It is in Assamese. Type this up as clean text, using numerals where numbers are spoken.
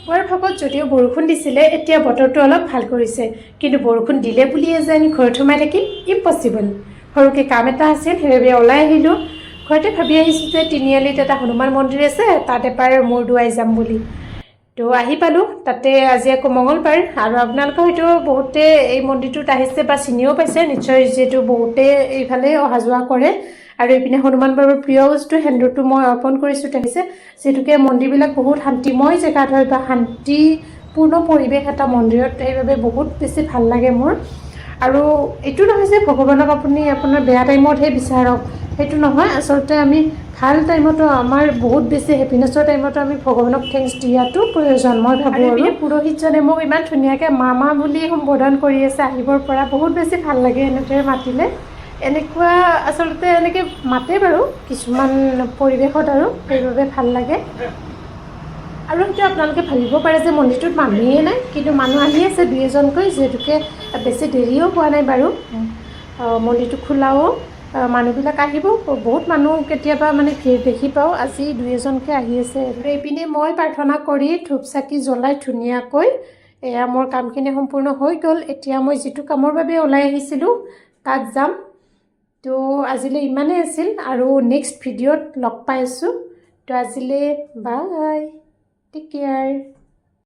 পুৱাৰ ভাগত যদিও বৰষুণ দিছিলে এতিয়া বতৰটো অলপ ভাল কৰিছে কিন্তু বৰষুণ দিলে বুলিয়ে যেন ঘৰত সোমাই থাকিম ইম্পচিবল সৰুকৈ কাম এটা আছিল সেইবাবে ওলাই আহিলোঁ ঘৰতে ভাবি আহিছোঁ যে তিনিআলিত এটা হনুমান মন্দিৰ আছে তাত এবাৰ মূৰ দোৱাই যাম বুলি তো আহি পালোঁ তাতে আজি আকৌ মঙলবাৰ আৰু আপোনালোকে হয়তো বহুতে এই মন্দিৰটোত আহিছে বা চিনিও পাইছে নিশ্চয় যিহেতু বহুতে এইফালে অহা যোৱা কৰে আৰু এইপিনে হনুমান বাবাৰ প্ৰিয় বস্তু সেন্দুৰটো মই অৰ্পণ কৰিছোঁ দেখিছে যিহেতুকে মন্দিৰবিলাক বহুত শান্তিময় জেগাত হয় বা শান্তিপূৰ্ণ পৰিৱেশ এটা মন্দিৰত সেইবাবে বহুত বেছি ভাল লাগে মোৰ আৰু এইটো নহয় যে ভগৱানক আপুনি আপোনাৰ বেয়া টাইমতহে বিচাৰক সেইটো নহয় আচলতে আমি ভাল টাইমতো আমাৰ বহুত বেছি হেপিনেছৰ টাইমতো আমি ভগৱানক থেংকছ দিয়াটো প্ৰয়োজন মই ভাবোঁ আৰু পুৰোহিতজনে মোক ইমান ধুনীয়াকৈ মামা বুলি সম্বোধন কৰি আছে আহিবৰ পৰা বহুত বেছি ভাল লাগে এনেদৰে মাতিলে এনেকুৱা আচলতে এনেকৈ মাতে বাৰু কিছুমান পৰিৱেশত আৰু সেইবাবে ভাল লাগে আৰু সেইটো আপোনালোকে ভাবিব পাৰে যে মন্দিৰটোত মানুহেই নাই কিন্তু মানুহ আহি আছে দুই এজনকৈ যিহেতুকে বেছি দেৰিও হোৱা নাই বাৰু মন্দিৰটো খোলাও মানুহবিলাক আহিব বহুত মানুহ কেতিয়াবা মানে ভিৰ দেখি পাওঁ আজি দুই এজনকৈ আহি আছে আৰু এইপিনে মই প্ৰাৰ্থনা কৰি ধূপ চাকি জ্বলাই ধুনীয়াকৈ এয়া মোৰ কামখিনি সম্পূৰ্ণ হৈ গ'ল এতিয়া মই যিটো কামৰ বাবে ওলাই আহিছিলোঁ তাত যাম তো আজিলৈ ইমানেই আছিল আৰু নেক্সট ভিডিঅ'ত লগ পাই আছোঁ তো আজিলৈ বাই টেক কেয়াৰ